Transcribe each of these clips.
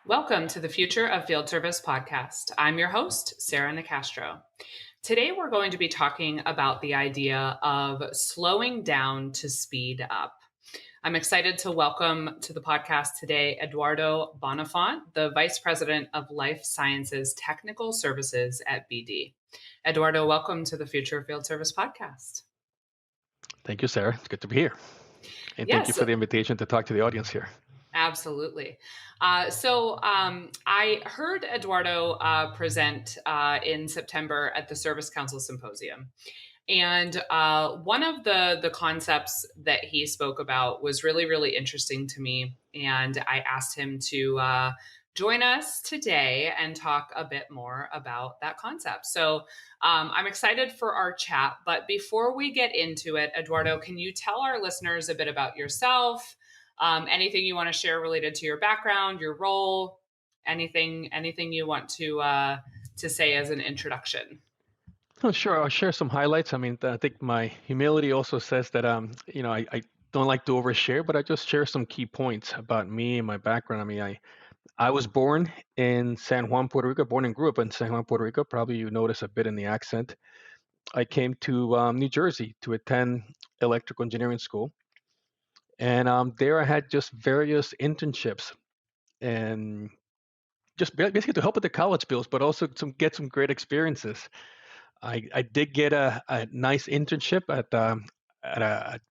Welcome to the Future of Field Service podcast. I'm your host, Sarah Nicastro. Today, we're going to be talking about the idea of slowing down to speed up. I'm excited to welcome to the podcast today Eduardo Bonefont, the Vice President of Life Sciences Technical Services at BD. Eduardo, welcome to the Future of Field Service podcast. Thank you, Sarah. It's good to be here. And thank you Yes, for the invitation to talk to the audience here. absolutely. I heard Eduardo present in September at the Service Council Symposium. And one of the concepts that he spoke about was really, really interesting to me. And I asked him to join us today and talk a bit more about that concept. I'm excited for our chat. But before we get into it, Eduardo, can you tell our listeners a bit about yourself? Anything you want to share related to your background, your role, anything you want to say as an introduction? Oh, sure. I'll share some highlights. I think my humility also says that I don't like to overshare, but I just share some key points about me and my background. I was born in San Juan, Puerto Rico, born and grew up in San Juan, Puerto Rico. Probably you notice a bit in the accent. I came to New Jersey to attend electrical engineering school. And there I had just various internships and just basically to help with the college bills, but also get some great experiences. I did get a nice internship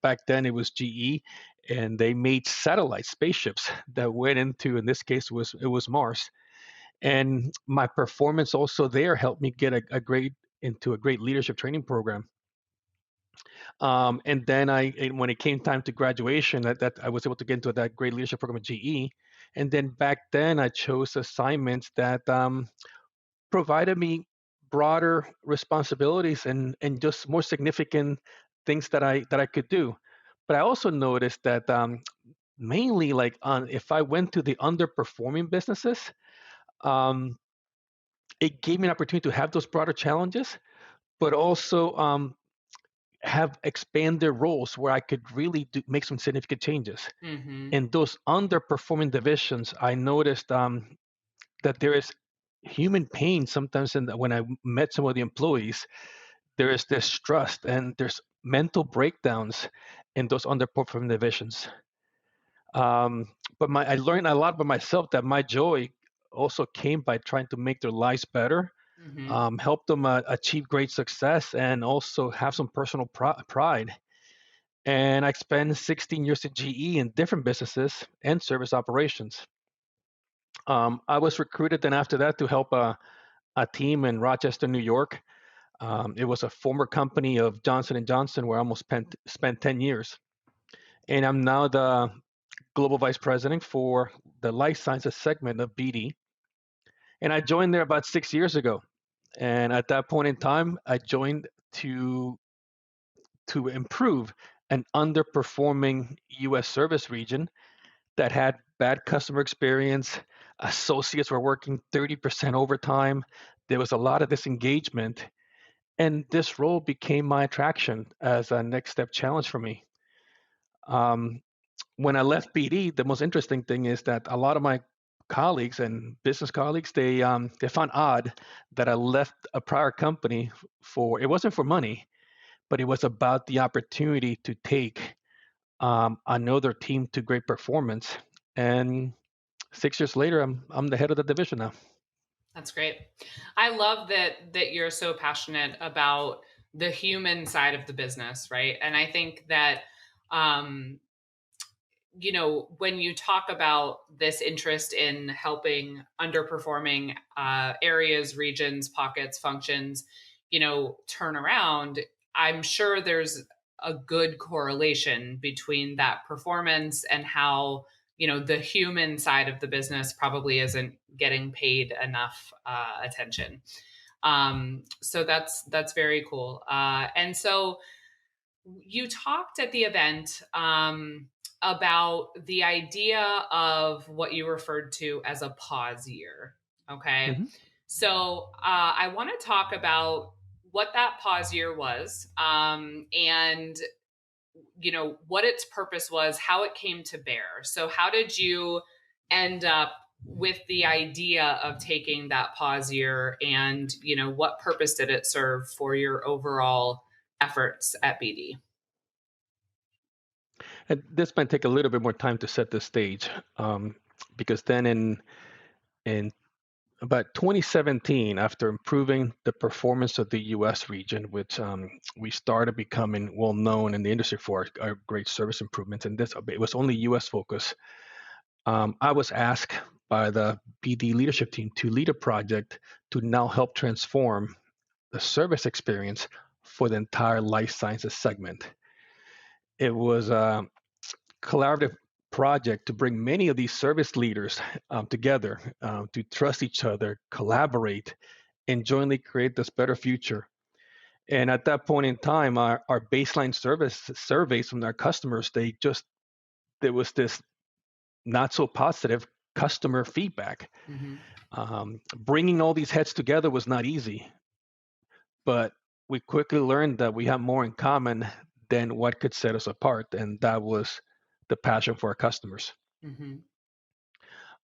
back then it was GE, and they made satellite spaceships that went into, in this case it was Mars. And my performance also there helped me get a great into a great leadership training program. And then when it came time to graduation, that I was able to get into that great leadership program at GE. And then back then I chose assignments that provided me broader responsibilities and just more significant things that I could do. But I also noticed that mainly like on if I went to the underperforming businesses, um, it gave me an opportunity to have those broader challenges, but also have expanded roles where I could really make some significant changes. Mm-hmm. In those underperforming divisions, I noticed that there is human pain sometimes. When I met some of the employees, there is distrust and there's mental breakdowns in those underperforming divisions. But I learned a lot by myself that my joy also came by trying to make their lives better, Mm-hmm. help them achieve great success, and also have some personal pride. And I spent 16 years at GE in different businesses and service operations. I was recruited then after that to help a team in Rochester, New York. It was a former company of Johnson and Johnson where I almost spent 10 years. And I'm now the global vice president for the life sciences segment of BD. And I joined there about 6 years ago. And at that point in time, I joined to improve an underperforming U.S. service region that had bad customer experience. Associates were working 30% overtime. There was a lot of disengagement. And this role became my attraction as a next step challenge for me. Um, when I left BD, the most interesting thing is that a lot of my colleagues and business colleagues they found odd that I left a prior company for it wasn't for money, but it was about the opportunity to take another team to great performance. And 6 years later, I'm the head of the division now. That's great. I love that you're so passionate about the human side of the business, right? And I think that um, when you talk about this interest in helping underperforming areas, regions, pockets, functions, turn around, I'm sure there's a good correlation between that performance and how, the human side of the business probably isn't getting paid enough attention. So that's very cool. And so you talked at the event about the idea of what you referred to as a pause year. Okay. hmm So I want to talk about what that pause year was, and what its purpose was, how it came to bear. So how did you end up with the idea of taking that pause year, and what purpose did it serve for your overall efforts at BD? And this might take a little bit more time to set the stage, because then in about 2017, after improving the performance of the U.S. region, which we started becoming well known in the industry for our great service improvements, and this it was only U.S. focus. I was asked by the BD leadership team to lead a project to now help transform the service experience for the entire life sciences segment. It was a collaborative project to bring many of these service leaders together to trust each other, collaborate, and jointly create this better future. And at that point in time, our baseline service surveys from our customers, there was this not so positive customer feedback. Hmm. Bringing all these heads together was not easy, but we quickly learned that we have more in common than what could set us apart, and that was the passion for our customers. Hmm.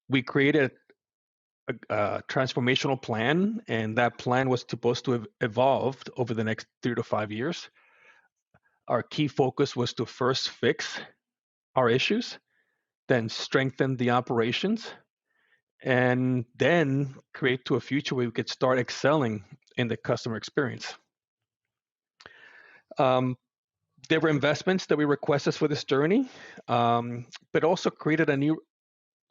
We created a transformational plan, and that plan was supposed to have evolved over the next 3 to 5 years. Our key focus was to first fix our issues, then strengthen the operations, and then create to a future where we could start excelling in the customer experience. Um, there were investments that we requested for this journey, but also created a new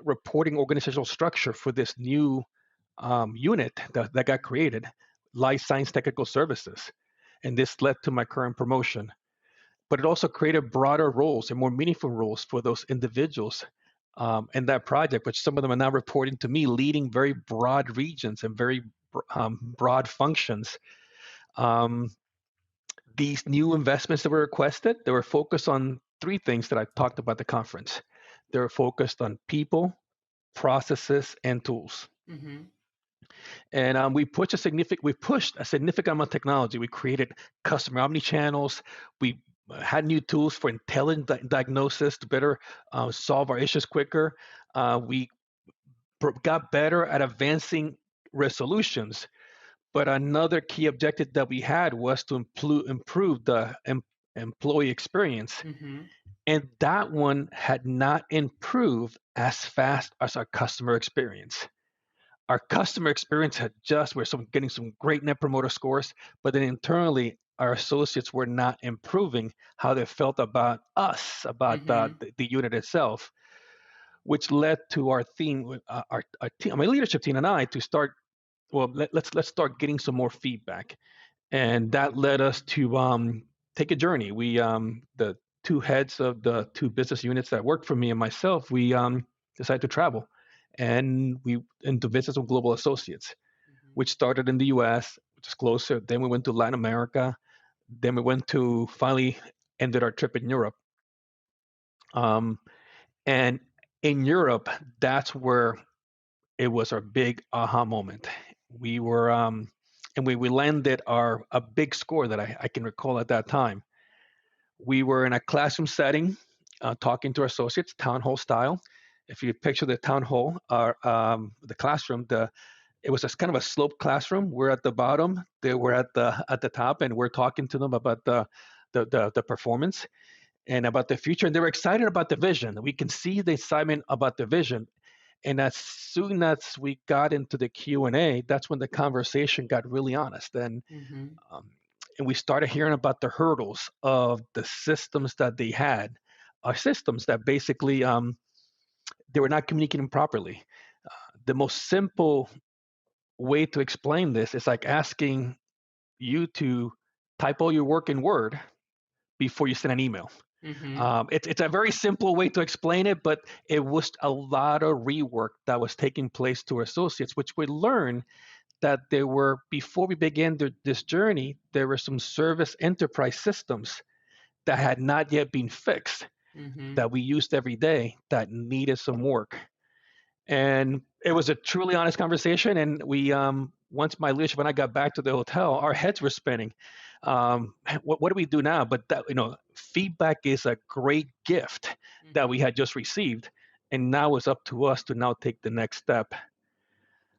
reporting organizational structure for this new unit that got created, Life Science Technical Services. And this led to my current promotion. But it also created broader roles and more meaningful roles for those individuals in that project, which some of them are now reporting to me, leading very broad regions and very broad functions. Um, these new investments that were requested, they were focused on three things that I talked about at the conference. They were focused on people, processes, and tools. Hmm. And we pushed a significant amount of technology. We created customer omni channels. We had new tools for intelligent diagnosis to better solve our issues quicker. We got better at advancing resolutions. But another key objective that we had was to improve the employee experience. Hmm. And that one had not improved as fast as our customer experience. Our customer experience had just we're getting some great net promoter scores, but then internally our associates were not improving how they felt about us, about Hmm. the unit itself, which led to our theme, our team, my leadership team and I to start. Well, let's start getting some more feedback, and that led us to take a journey. We the two heads of the two business units that worked for me and myself, we decided to travel, and to visit some global associates, Hmm. which started in the U.S., which is closer. Then we went to Latin America. Then we went to finally ended our trip in Europe. Um, and in Europe, that's where it was our big aha moment. We were and we landed our a big score that I can recall at that time. We were in a classroom setting, talking to our associates, town hall style. If you picture the town hall, the classroom, it was a kind of a sloped classroom. We're at the bottom, they were at the top, and we're talking to them about the performance and about the future. And they were excited about the vision. We can see the excitement about the vision. And as soon as we got into the Q&A, that's when the conversation got really honest. Hmm. Um, and we started hearing about the hurdles of the systems that they had, are systems that basically they were not communicating properly. The most simple way to explain this is like asking you to type all your work in Word before you send an email. Hmm. It's a very simple way to explain it, but it was a lot of rework that was taking place to our associates, which we learned that there were, before we began this journey, there were some service enterprise systems that had not yet been fixed Hmm. that we used every day that needed some work. And it was a truly honest conversation. And we, once my leadership and I got back to the hotel, our heads were spinning. What do we do now? But that, feedback is a great gift that we Hmm. had just received. and now it's up to us to now take the next step.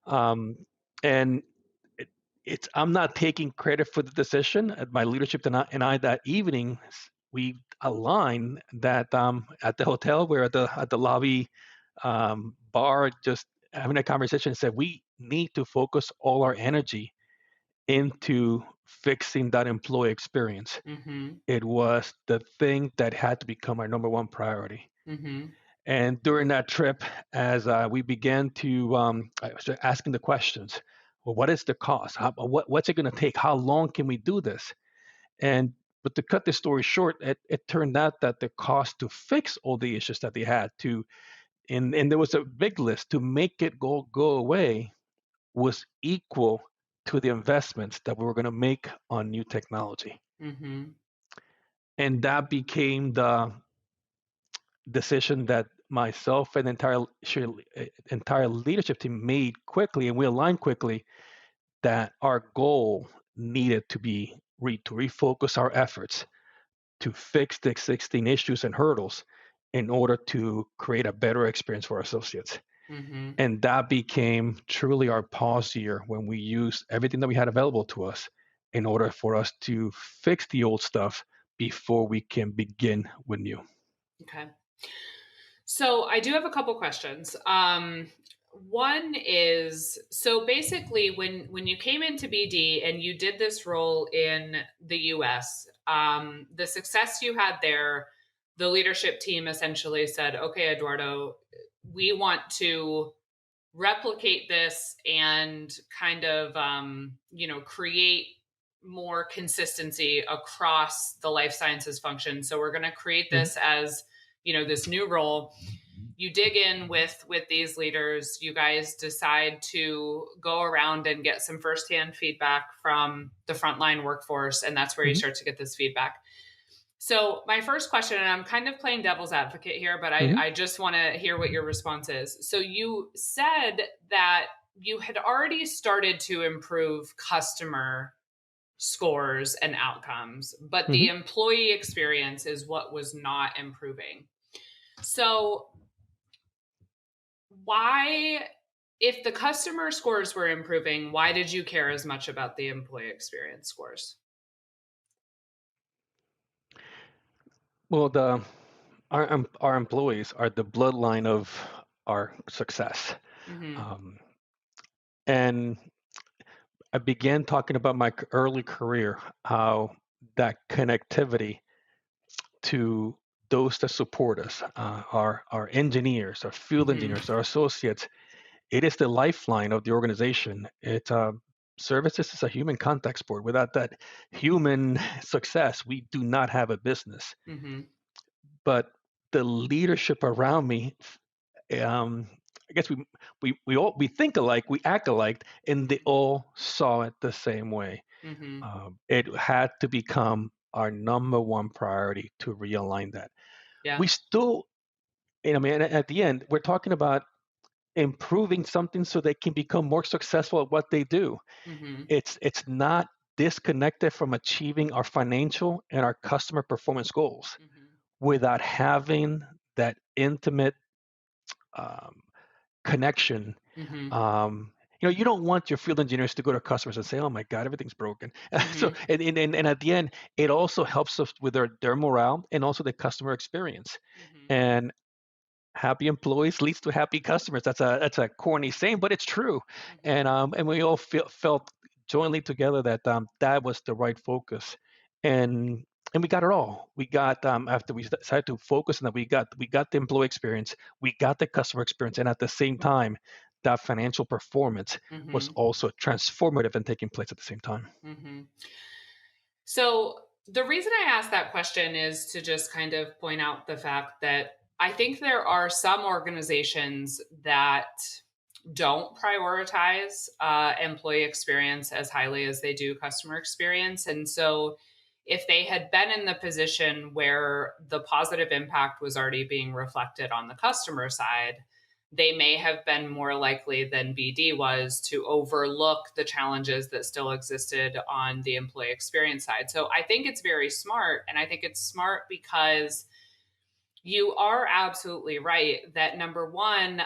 Um, and it, it's I'm not taking credit for the decision. My leadership and I that evening we aligned that at the hotel, we're at the lobby bar, just having a conversation. Said we need to focus all our energy into fixing that employee experience. Mhm. It was the thing that had to become our number one priority. Mhm. And during that trip, as we began to I was asking the questions, well, what is the cost? What's it going to take? How long can we do this? And but to cut the story short, it turned out that the cost to fix all the issues that they had to, and there was a big list to make it go away was equal to the investments that we were going to make on new technology. Mhm. And that became the decision that myself and entire leadership team made quickly, and we aligned quickly that our goal needed to be to refocus our efforts to fix the existing issues and hurdles in order to create a better experience for our associates. Mhm. And that became truly our pause year when we used everything that we had available to us in order for us to fix the old stuff before we can begin with new. Okay. So I do have a couple questions. One is, so basically when you came into BD and you did this role in the US, the success you had there, the leadership team essentially said, "Okay, Eduardo, we want to replicate this and kind of create more consistency across the life sciences function. So we're going to create Mhm, this as this new role." You dig in with these leaders, you guys decide to go around and get some firsthand feedback from the frontline workforce, and that's where you mhm, start to get this feedback. So my first question, and I'm kind of playing devil's advocate here, but I, mhm, I just want to hear what your response is. So you said that you had already started to improve customer scores and outcomes, but the mhm. employee experience is what was not improving. So why, if the customer scores were improving, why did you care as much about the employee experience scores? Well, our employees are the bloodline of our success. Mhm. Um, and I began talking about my early career, how that connectivity to those that support us, our engineers, our field Mhm. engineers, our associates, it is the lifeline of the organization. Services is a human contact sport. Without that human success, we do not have a business. Mhm. But the leadership around me, um, I guess we think alike, we act alike, and they all saw it the same way. Mhm. It had to become our number one priority to realign that. Yeah. We still, I mean, at the end, we're talking about improving something so they can become more successful at what they do. Mhm. It's not disconnected from achieving our financial and our customer performance goals Mhm. without having that intimate um, connection. Mhm. um, you don't want your field engineers to go to customers and say, "Oh my God, everything's broken." So, Mhm. and at the end, it also helps us with their morale and also the customer experience. Mhm. And happy employees leads to happy customers. That's a corny saying, but it's true. Mhm. And we all felt jointly together that that was the right focus, and and we got it all. We got after we decided to focus on that, we got the employee experience, we got the customer experience, and at the same time, that financial performance was Mhm. also transformative and taking place at the same time. Mhm. So the reason I asked that question is to just kind of point out the fact that I think there are some organizations that don't prioritize employee experience as highly as they do customer experience. And so, if they had been in the position where the positive impact was already being reflected on the customer side, they may have been more likely than BD was to overlook the challenges that still existed on the employee experience side. So I think it's very smart. And I think it's smart because You are absolutely right that number one,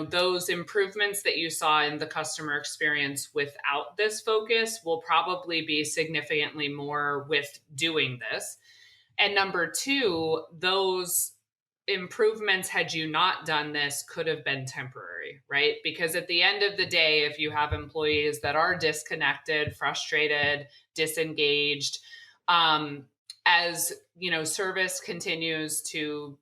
those improvements that you saw in the customer experience without this focus will probably be significantly more with doing this. And number two, those improvements, had you not done this, could have been temporary, right? Because at the end of the day, if you have employees that are disconnected, frustrated, disengaged, um, as service continues to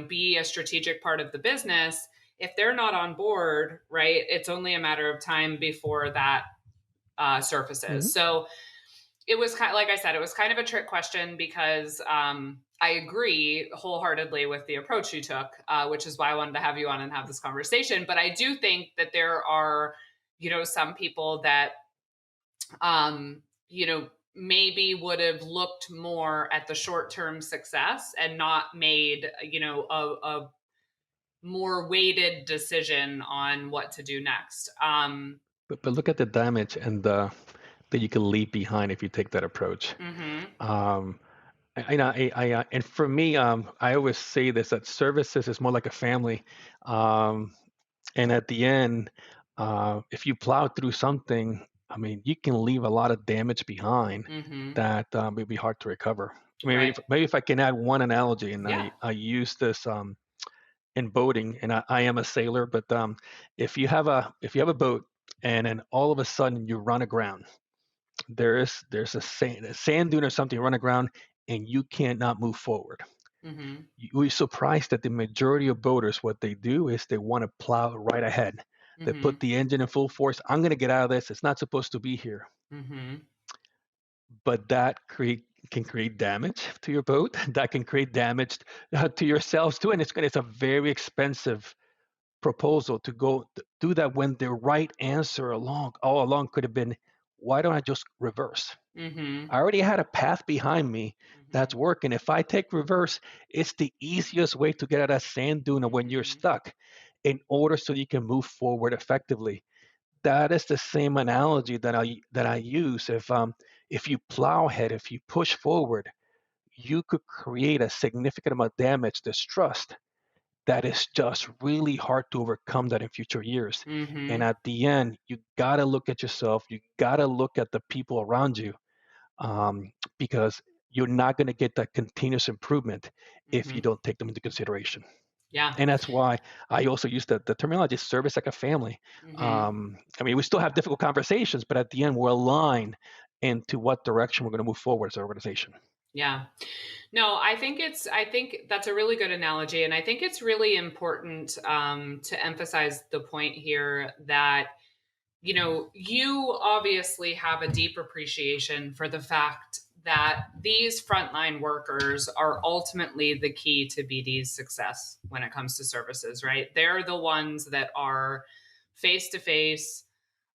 be a strategic part of the business, if they're not on board, right, it's only a matter of time before that surfaces. Mhm. So it was kind of, like I said, it was kind of a trick question because I agree wholeheartedly with the approach you took, which is why I wanted to have you on and have this conversation. But I do think that there are, some people that, maybe would have looked more at the short term success and not made, a more weighted decision on what to do next. But look at the damage and that you can leave behind if you take that approach. Mhm. Um, and for me, I always say this, that services is more like a family. Um, and at the end, if you plow through something, I mean, you can leave a lot of damage behind Mhm. that may be hard to recover. Right. Maybe if I can add one analogy, and Yeah. I use this in boating, and I am a sailor, but if you have a boat, and then all of a sudden you run aground, there's a sand dune or something, you run aground, and you cannot move forward. Mhm. We're surprised that the majority of boaters, what they do is they want to plow right ahead. They put Mhm. the engine in full force. I'm going to get out of this. It's not supposed to be here. Mhm. But that can create damage to your boat. That can create damage to yourselves too. And it's a very expensive proposal to go do that when the right answer all along could have been, why don't I just reverse? Mhm. I already had a path behind me that's Mhm. working. If I take reverse, it's the easiest way to get out of that sand dune when you're Mhm. stuck in order so you can move forward effectively. That is the same analogy that I use. If you plow ahead, if you push forward, you could create a significant amount of damage, distrust that is just really hard to overcome that in future years. And Mhm. at the end, you gotta look at yourself. You gotta look at the people around you, because you're not going to get that continuous improvement if you Mhm. don't take them into consideration. Yeah. And that's why I also use the terminology service like a family. Mhm. I mean, we still have difficult conversations, but at the end, we're aligned into what direction we're going to move forward as an organization. Yeah. No, I think that's a really good analogy, and I think it's really important to emphasize the point here that you obviously have a deep appreciation for the fact that these frontline workers are ultimately the key to BD's success when it comes to services, right? They're the ones that are face to face,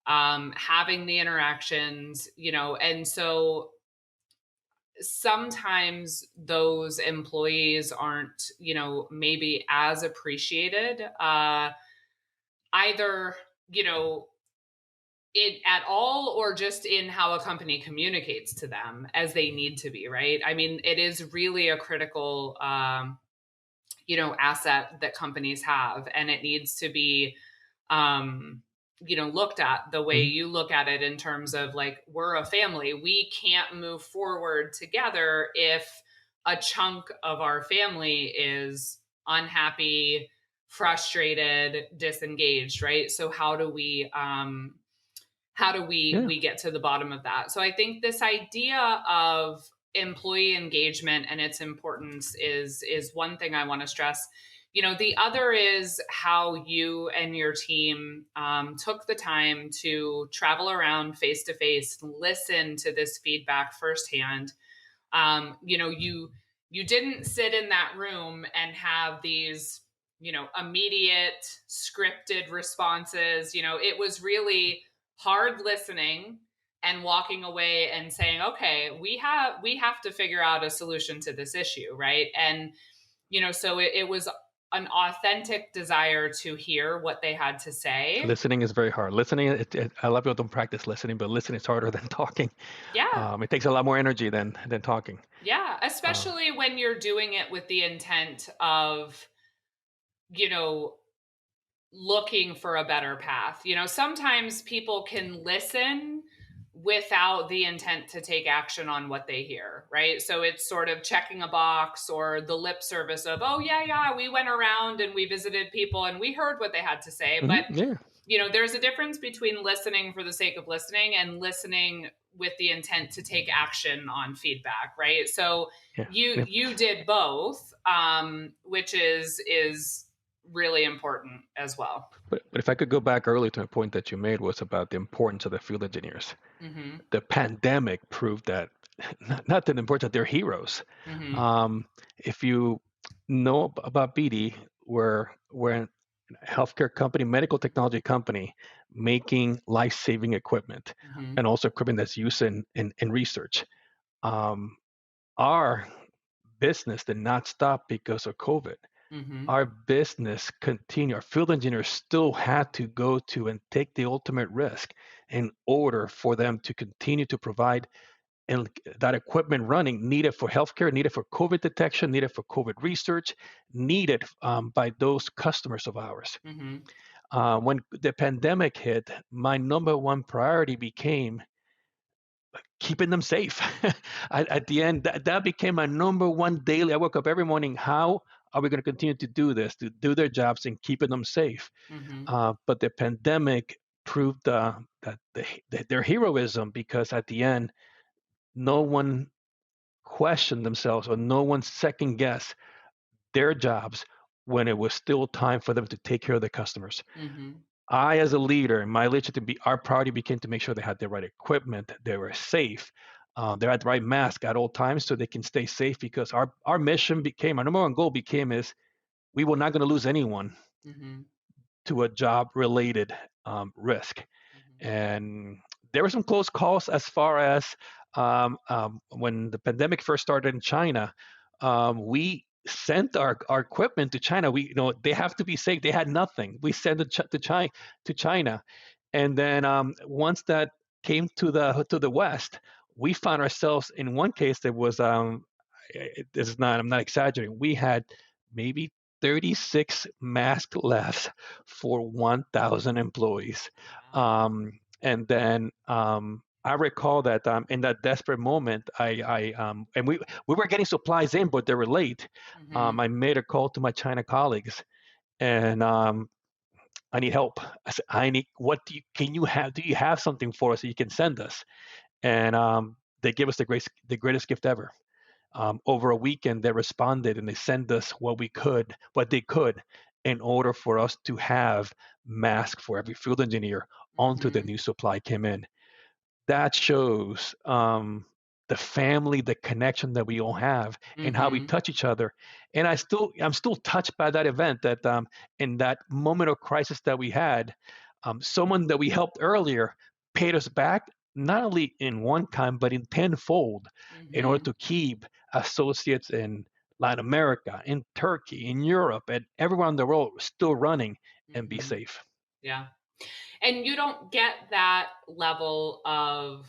having the interactions, and so sometimes those employees aren't, maybe as appreciated, either, you know, it at all or just in how a company communicates to them as they need to be, right? I mean, it is really a critical asset that companies have, and it needs to be um looked at the way Mhm. you look at it, in terms of like, we're a family. We can't move forward together if a chunk of our family is unhappy, frustrated, disengaged, right? So how do we Yeah, we get to the bottom of that? So I think this idea of employee engagement and its importance is one thing I want to stress. The other is how you and your team took the time to travel around face to face, listen to this feedback firsthand. You didn't sit in that room and have these immediate scripted responses. It was really hard listening and walking away and saying, okay, we have to figure out a solution to this issue, right? And so it was an authentic desire to hear what they had to say. Listening is very hard. Listening, a lot of people don't practice listening, but listening is harder than talking. Yeah. It takes a lot more energy than talking. Yeah, Uh, especially when you're doing it with the intent of, you know, looking for a better path. Sometimes people can listen without the intent to take action on what they hear, right? So it's sort of checking a box or the lip service of, oh, yeah, yeah, we went around and we visited people and we heard what they had to say. But, yeah, there's a difference between listening for the sake of listening and listening with the intent to take action on feedback, right? So yeah. you did both, which is really important as well. But if I could go back early to a point that you made was about the importance of the field engineers. Mhm. The pandemic proved that not that important that they're heroes. Mhm. Um, if you know about BD, we're a healthcare company, medical technology company, making life-saving equipment Mhm. and also equipment that's used in research. Um, our business did not stop because of COVID. Mhm. Our business continued. Our field engineers still had to go to and take the ultimate risk in order for them to continue to provide and that equipment running needed for healthcare, needed for COVID detection, needed for COVID research, needed by those customers of ours. Mhm. When the pandemic hit, my number one priority became keeping them safe. At the end, that became my number one daily. I woke up every morning. How are we going to continue to do this, to do their jobs and keeping them safe? Mhm. But the pandemic proved that their heroism because at the end, no one questioned themselves or no one second guessed their jobs when it was still time for them to take care of their customers. Mhm. I, as a leader, my leadership our priority became to make sure they had the right equipment, they were safe, they had the right mask at all times so they can stay safe because our mission became, our number one goal became is we were not going to lose anyone Mhm. to a job related risk. Mhm. And there were some close calls as far as when the pandemic first started in China. We sent our equipment to China. They have to be safe. They had nothing. We sent it to China, and then once that came to the West, we found ourselves in one case that was this is not I'm not exaggerating. We had maybe 36 mask left for 1,000 employees. Wow. And then I recall that in that desperate moment, and we were getting supplies in, but they were late. Mhm. I made a call to my China colleagues, and I need help. I said, I need. What can you have? Do you have something for us that you can send us? And they gave us the greatest gift ever. Over a weekend, they responded and they sent us what they could, in order for us to have masks for every field engineer onto the Mhm. new supply came in. That shows the family, the connection that we all have, and how we Mhm. touch each other. And I'm still touched by that event. That in that moment of crisis that we had, someone that we helped earlier paid us back not only in one kind but in tenfold, in order Mhm. to keep associates in Latin America, in Turkey, in Europe, and everywhere in the world still running and be Mhm. safe. Yeah. And you don't get that level of,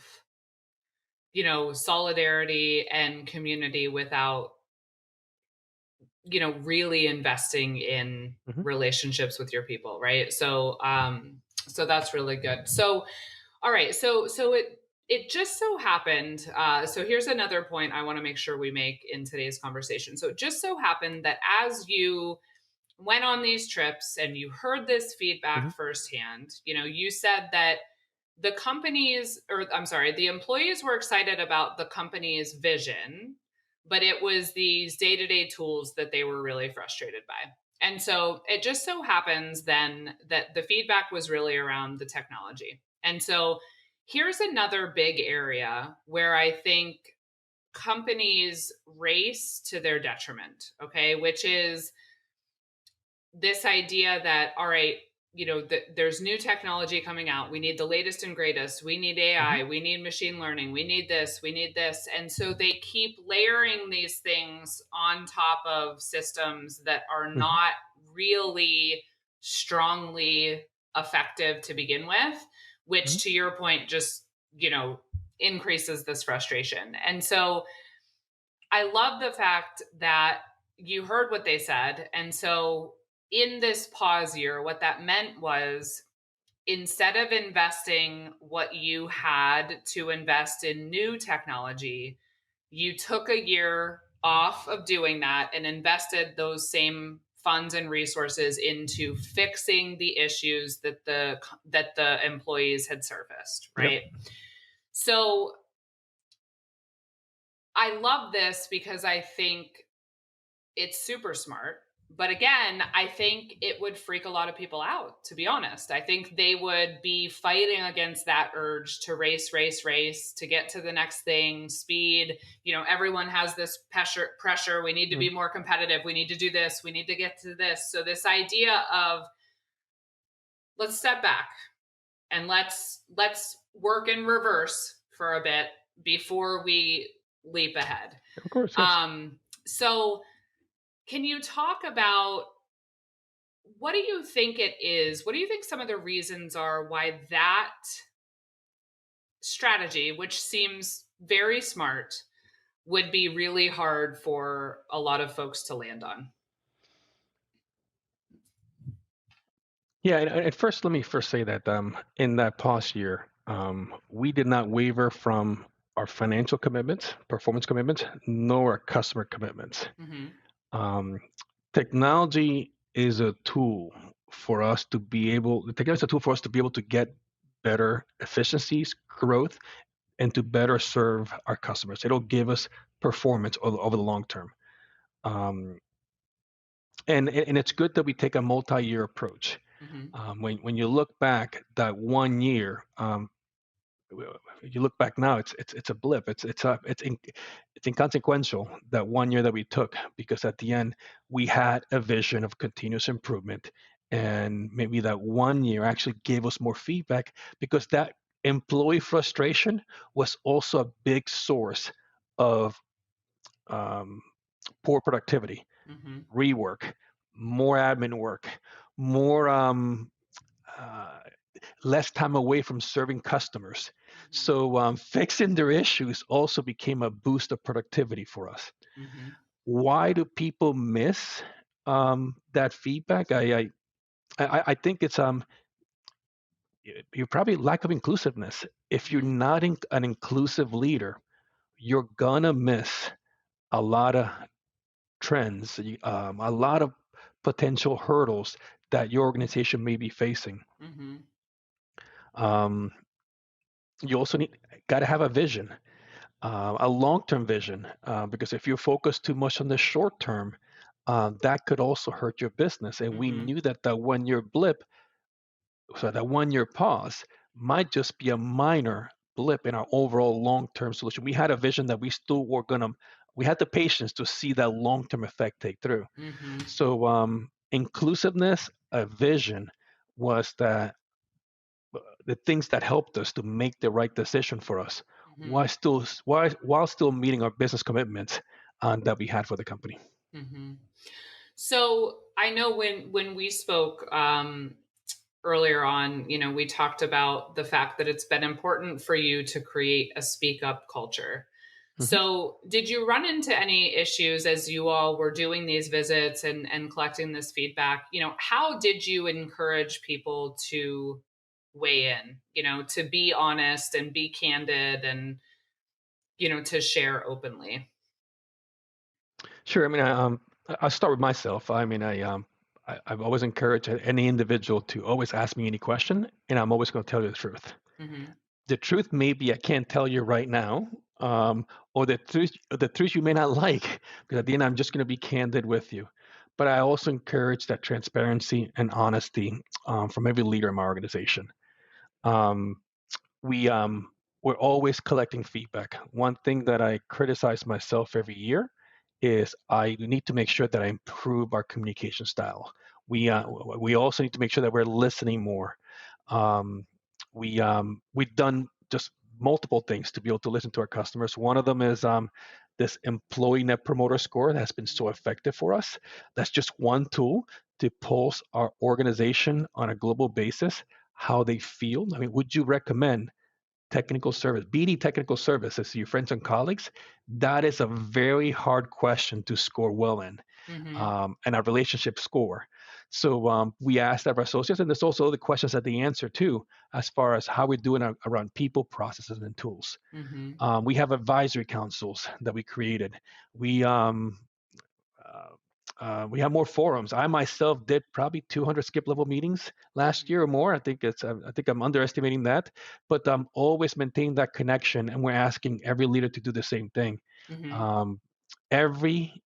solidarity and community without, really investing in Hmm. relationships with your people, right? So that's really good. So all right, so it just so happened. So here's another point I want to make sure we make in today's conversation. So it just so happened that as you went on these trips and you heard this Hmm. feedback firsthand, you said that the companies, or I'm sorry, the employees were excited about the company's vision, but it was these day to day tools that they were really frustrated by. And so it just so happens then that the feedback was really around the technology. And so here's another big area where I think companies race to their detriment, okay, which is this idea that, all right, there's new technology coming out, we need the latest and greatest, we need Hmm. AI, we need machine learning, we need this, we need this, and so they keep layering these things on top of systems that are Hmm. not really strongly effective to begin with, which Mhm. to your point just, you know, increases this frustration. And so I love the fact that you heard what they said. And so in this pause year, what that meant was instead of investing what you had to invest in new technology, you took a year off of doing that and invested those same funds and resources into fixing the issues that the employees had surfaced, Yep. right? So I love this because I think it's super smart. But again, I think it would freak a lot of people out, to be honest. I think they would be fighting against that urge to race, race, race, to get to the next thing, speed. You know, everyone has this pressure. We need to Mm. be more competitive. We need to do this. We need to get to this. So, this idea of let's step back and let's work in reverse for a bit before we leap ahead. Of course, yes. So can you talk about what do you think it is? What do you think some of the reasons are why that strategy, which seems very smart, would be really hard for a lot of folks to land on? Yeah, and at first, let me first say that in that past year, we did not waver from our financial commitments, performance commitments, nor our customer commitments. Mhm. Um, Technology is a tool for us to be able. Technology is a tool for us to be able to get better efficiencies, growth, and to better serve our customers. It'll give us performance over the long term. Um, and it's good that we take a multi-year approach. Mhm. When you look back that one year, you look back now, it's a blip. It's inconsequential that one year that we took because at the end we had a vision of continuous improvement, and maybe that one year actually gave us more feedback because that employee frustration was also a big source of um, poor productivity, Mhm. rework, more admin work, more uh, less time away from serving customers. Mhm. So fixing their issues also became a boost of productivity for us. Mhm. Why do people miss that feedback? I think it's you probably lack of inclusiveness. If you're Mhm. not an inclusive leader, you're gonna miss a lot of trends, a lot of potential hurdles that your organization may be facing. Mhm. Um, you also got to have a vision, a long-term vision, because if you focus too much on the short term, that could also hurt your business. And we Mhm. knew that that 1 year blip, so that 1 year pause, might just be a minor blip in our overall long-term solution. We had a vision that we still were gonna. We had the patience to see that long-term effect take through. Mhm. So inclusiveness, a vision, was the things that helped us to make the right decision for us Mhm. while still meeting our business commitments that we had for the company. Mhm. So I know when we spoke earlier on, you know, we talked about the fact that it's been important for you to create a speak up culture. Mhm. So, did you run into any issues as you all were doing these visits and collecting this feedback? You know, how did you encourage people to weigh in, you know, to be honest and be candid and, you know, to share openly? Sure. I mean, I'll start with myself. I mean, I've always encouraged any individual to always ask me any question, and I'm always going to tell you the truth. Mhm. The truth may be I can't tell you right now, or the truth you may not like, because at the end I'm just going to be candid with you. But I also encourage that transparency and honesty from every leader in my organization. Um, we we're always collecting feedback. One thing that I criticize myself every year is I need to make sure that I improve our communication style. We also need to make sure that we're listening more. Um, we've done just multiple things to be able to listen to our customers. One of them is this employee net promoter score that has been so effective for us. That's just one tool to pulse our organization on a global basis, how they feel? I mean, would you recommend technical service, BD technical services to your friends and colleagues? That is a very hard question to score well in, Mhm. and a relationship score. So we asked our associates, and there's also other questions that they answer too, as far as how we're doing around people, processes, and tools. Mhm. We have advisory councils that we created. We uh, we have more forums. I myself did probably 200 skip level meetings last Mhm. year or more. I think I'm underestimating that, but always maintain that connection, and we're asking every leader to do the same thing. Mhm. Um, every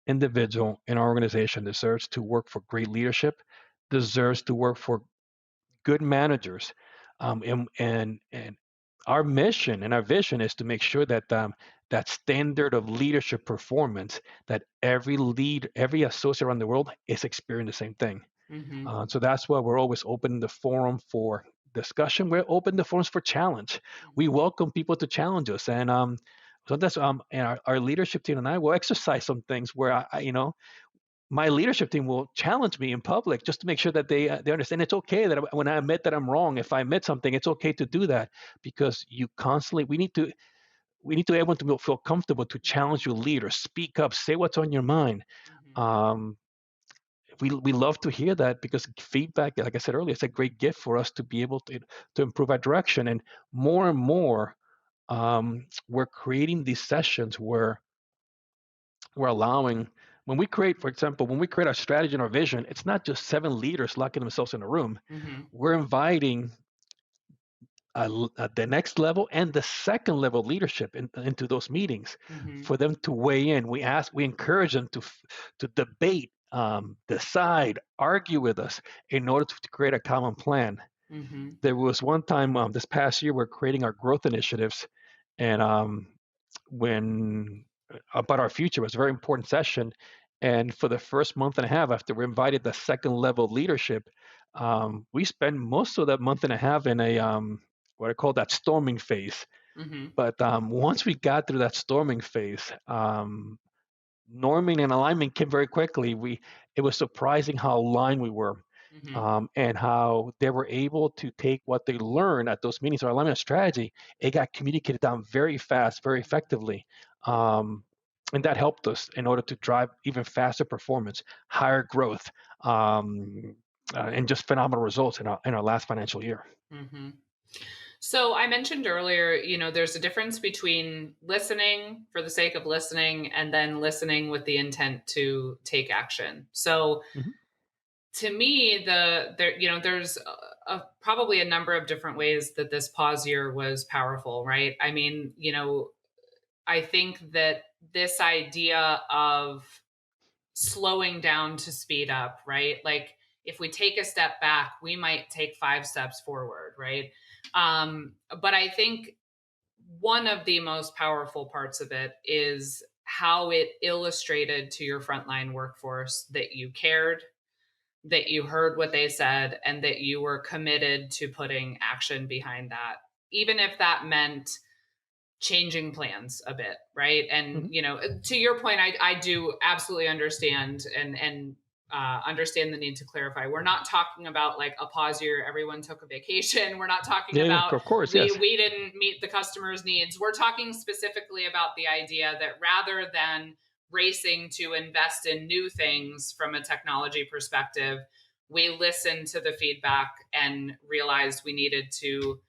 individual in our organization deserves to work for great leadership, deserves to work for good managers, and our mission and our vision is to make sure that that standard of leadership performance, that every associate around the world is experiencing the same thing. Mhm. So that's why we're always open the forum for discussion. We're open the forums for challenge. We Mhm. welcome people to challenge us, and sometimes and our leadership team and I will exercise some things where my leadership team will challenge me in public just to make sure that they understand it's okay that when I admit that I'm wrong, if I admit something, it's okay to do that, because you constantly we need to everyone to feel comfortable to challenge your leader, speak up, say what's on your mind. Mhm. Um, we love to hear that, because feedback, like I said earlier, it's a great gift for us to be able to improve our direction, and more, we're creating these sessions where we're allowing, when we create, for example, when we create our strategy and our vision, it's not just seven leaders locking themselves in a room. Mhm. We're inviting the next level and the second level leadership into those meetings Mhm. for them to weigh in. We encourage them to debate, decide, argue with us in order to create a common plan. Mhm. There was one time this past year we're creating our growth initiatives, and when about our future, it was a very important session. And for the first month and a half, after we invited the second level leadership, we spent most of that month and a half in a what I call that storming phase. Mhm. But once we got through that storming phase, norming and alignment came very quickly. It was surprising how aligned we were, Mhm. and how they were able to take what they learned at those meetings, our alignment strategy. It got communicated down very fast, very effectively, um, and that helped us in order to drive even faster performance, higher growth, and just phenomenal results in our last financial year. Mhm. So I mentioned earlier, there's a difference between listening for the sake of listening and then listening with the intent to take action. So Mhm. to me, there's probably a number of different ways that this pause year was powerful, right? I mean, I think that this idea of slowing down to speed up, right? Like if we take a step back, we might take 5 steps forward, right? But I think one of the most powerful parts of it is how it illustrated to your frontline workforce that you cared, that you heard what they said, and that you were committed to putting action behind that, even if that meant changing plans a bit, right? And Mhm. to your point, I do absolutely understand and understand the need to clarify. We're not talking about like a pause year, everyone took a vacation. We're not talking Yeah, yeah, about of course, we yes. we didn't meet the customer's needs. We're talking specifically about the idea that rather than racing to invest in new things from a technology perspective, we listened to the feedback and realized we needed to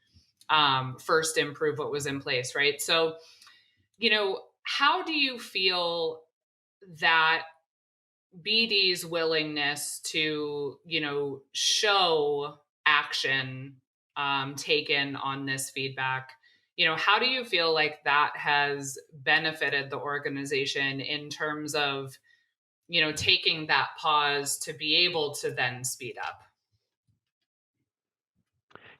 first improve what was in place, right? So, how do you feel that BD's willingness to, show action taken on this feedback, how do you feel like that has benefited the organization in terms of, taking that pause to be able to then speed up?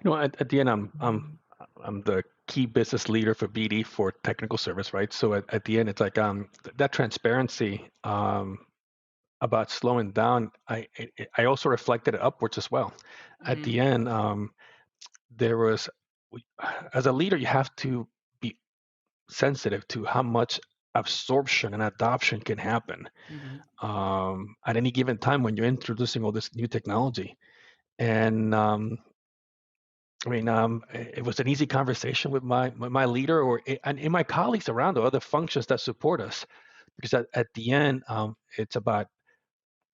At the end, I'm the key business leader for BD for technical service, right? So at the end, it's like that transparency about slowing down. I also reflected it upwards as well. At Hmm. the end, there was, as a leader, you have to be sensitive to how much absorption and adoption can happen Mhm. at any given time when you're introducing all this new technology. And it was an easy conversation with my leader and my colleagues around the other functions that support us, because at the end, it's about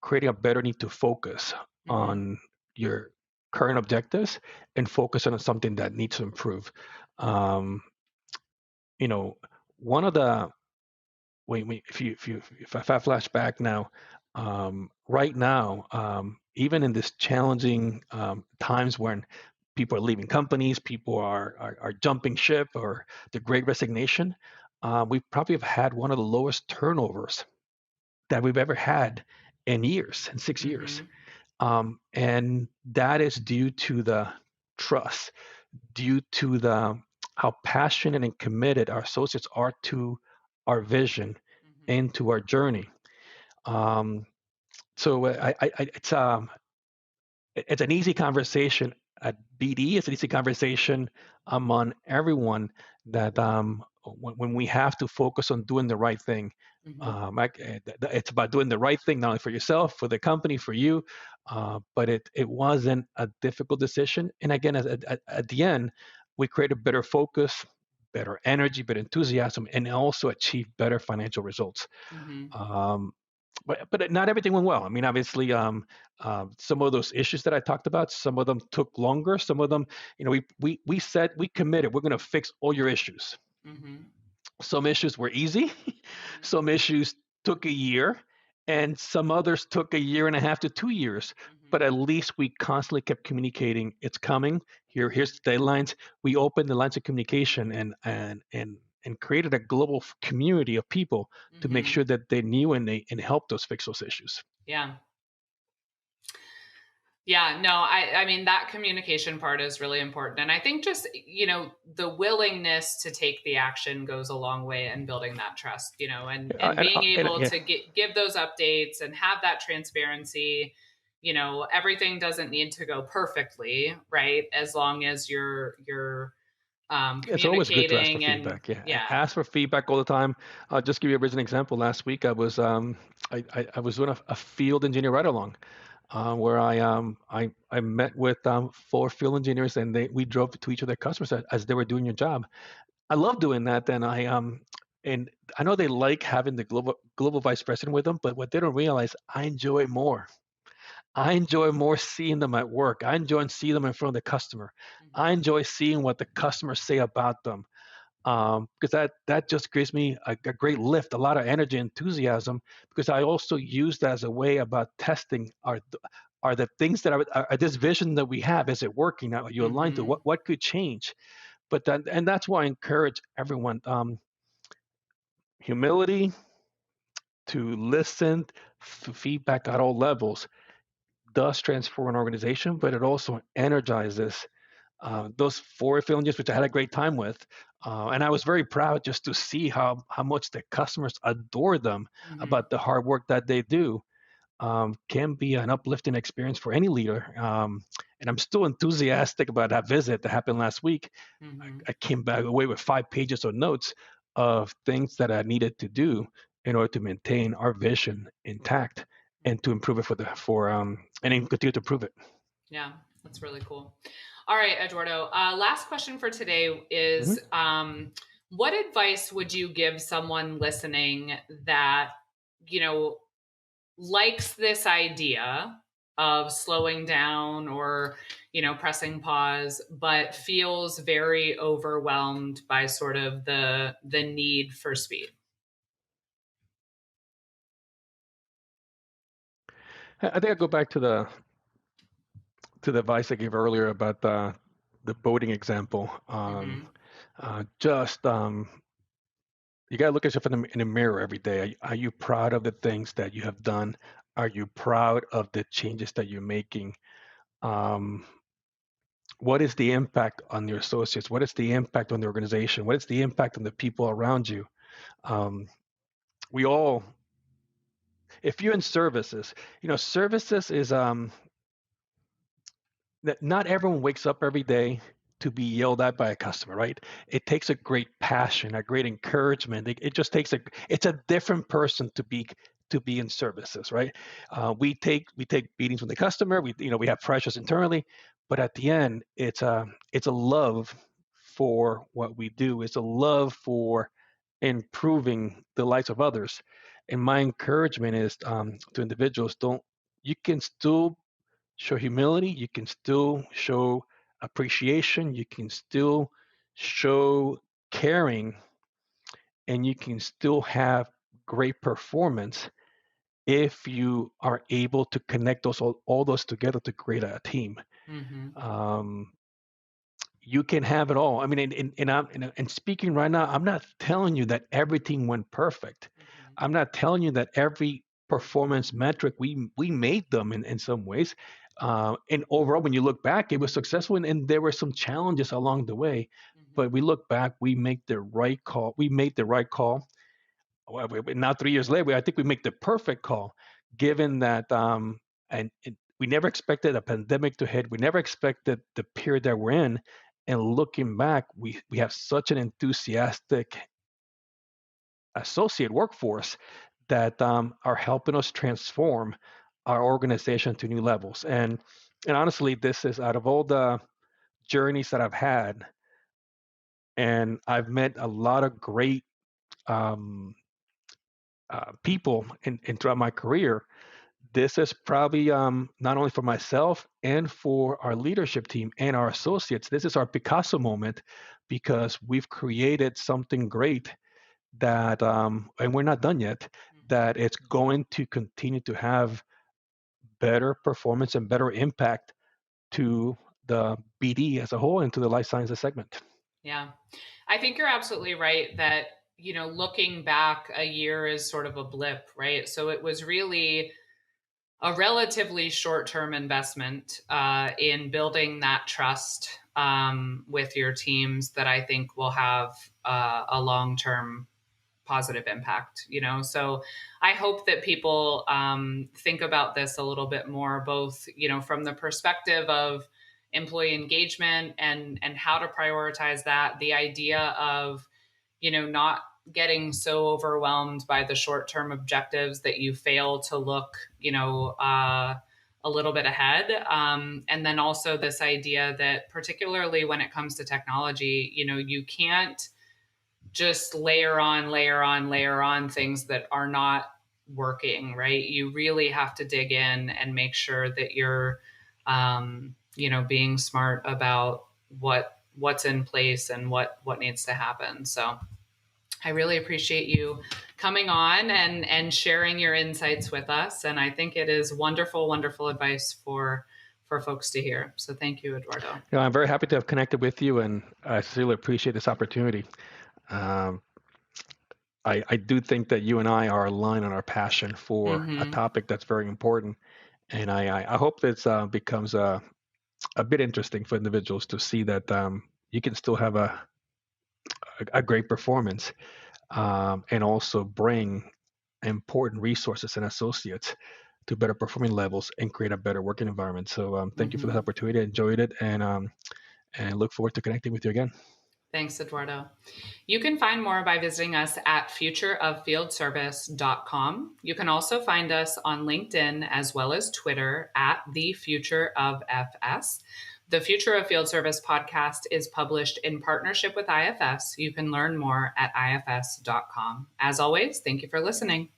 creating a better need to focus Mhm. on your current objectives and focus on something that needs to improve. Um, you know, one of the if I flash back now, right now, even in this challenging times when people are leaving companies, people are jumping ship, or the Great Resignation, we probably have had one of the lowest turnovers that we've ever had in 6 years. Mhm. And that is due to the trust, due to the how passionate and committed our associates are to our vision Mhm. and to our journey. Um, it's an easy conversation at BD. It's an easy conversation among everyone that when we have to focus on doing the right thing. Mhm. It's about doing the right thing, not only for yourself, for the company, for you. But it wasn't a difficult decision. And again, at the end, we created better focus, better energy, better enthusiasm, and also achieve better financial results. Mhm. Um, but not everything went well. I mean, obviously, some of those issues that I talked about, some of them took longer. Some of them, we said we committed. We're going to fix all your issues. Mhm. Some issues were easy. Mhm. Some issues took a year, and some others took a year and a half to 2 years. But Mhm. at least we constantly kept communicating. It's coming. Here's the deadlines. We opened the lines of communication and created a global community of people to make Mhm. sure that they knew and helped us fix those issues. Yeah. Yeah, no, I mean that communication part is really important. And I think just, the willingness to take the action goes a long way in building that trust, and being able Yeah, to give those updates and have that transparency. Everything doesn't need to go perfectly, right? As long as you're it's always good to ask for communicating and feedback. Yeah, yeah. ask for feedback all the time. I'll just give you a recent example. Last week, I was doing a field engineer ride along, where I met with four field engineers, and we drove to each of their customers as they were doing your job. I love doing that. And I know they like having the global vice president with them, but what they don't realize, I enjoy it more. I enjoy more seeing them at work. I enjoy seeing them in front of the customer. I Mhm. enjoy seeing what the customers say about them, because that just gives me a great lift, a lot of energy, enthusiasm. Because I also use that as a way about testing are the things that are this vision that we have, is it working? Are you aligned to Mhm. what could change? And that's why I encourage everyone, humility, to listen to feedback at all levels does transform an organization, but it also energizes those four villages, which I had a great time with. And I was very proud just to see how much the customers adore them, Mhm. about the hard work that they do. Can be an uplifting experience for any leader. And I'm still enthusiastic about that visit that happened last week. Mhm. I came back away with 5 pages of notes of things that I needed to do in order to maintain our vision intact and to improve it and then continue to improve it. Yeah, that's really cool. All right, Eduardo. Last question for today Mhm. is what advice would you give someone listening that, you know, likes this idea of slowing down or, pressing pause, but feels very overwhelmed by sort of the need for speed? I think I go back to the advice I gave earlier about the boating example. Hmm. Just You gotta look at yourself in the mirror every day. Are you proud of the things that you have done? Are you proud of the changes that you're making? Um, what is the impact on your associates? What is the impact on the organization? What is the impact on the people around you? Um, we all, if you're in services, services is that not everyone wakes up every day to be yelled at by a customer, right? It takes a great passion, a great encouragement. It just takes it's a different person to be in services, right? We take beatings from the customer. We have pressures internally, but at the end, it's a love for what we do. It's a love for improving the lives of others. And my encouragement is to individuals: don't you can still show humility, you can still show appreciation, you can still show caring, and you can still have great performance if you are able to connect all those together to create a team. Mhm. Um, you can have it all. I mean, and speaking right now, I'm not telling you that everything went perfect. Mhm. I'm not telling you that every performance metric we made them in some ways. And overall, when you look back, it was successful, and there were some challenges along the way. Mhm. But we look back, we make the right call. We made the right call. Well, now 3 years later, I think we make the perfect call, given that we never expected a pandemic to hit. We never expected the period that we're in. And looking back, we have such an enthusiastic associate workforce that are helping us transform our organization to new levels. And honestly, this is out of all the journeys that I've had, and I've met a lot of great um, people throughout my career. This is probably not only for myself and for our leadership team and our associates. This is our Picasso moment because we've created something great that, and we're not done yet, Mhm. that it's going to continue to have better performance and better impact to the BD as a whole and to the life sciences segment. Yeah. I think you're absolutely right that, looking back a year is sort of a blip, right? So it was really a relatively short-term investment in building that trust with your teams that I think will have a long-term positive impact. So I hope that people think about this a little bit more, both from the perspective of employee engagement and how to prioritize that, the idea of not getting so overwhelmed by the short-term objectives that you fail to look a little bit ahead, and then also this idea that particularly when it comes to technology, you can't just layer on things that are not working, right? You really have to dig in and make sure that you're, being smart about what's in place and what needs to happen. So I really appreciate you coming on and sharing your insights with us. And I think it is wonderful, wonderful advice for folks to hear. So thank you, Eduardo. I'm very happy to have connected with you, and I sincerely appreciate this opportunity. Um, I do think that you and I are aligned on our passion for a Hmm. topic that's very important, and I hope this becomes a bit interesting for individuals to see that you can still have a great performance, and also bring important resources and associates to better performing levels and create a better working environment. So thank you for this Hmm. opportunity. I enjoyed it, and look forward to connecting with you again. Thanks, Eduardo. You can find more by visiting us at futureoffieldservice.com. You can also find us on LinkedIn as well as Twitter at the Future of FS. The Future of Field Service podcast is published in partnership with IFS. You can learn more at ifs.com. As always, thank you for listening.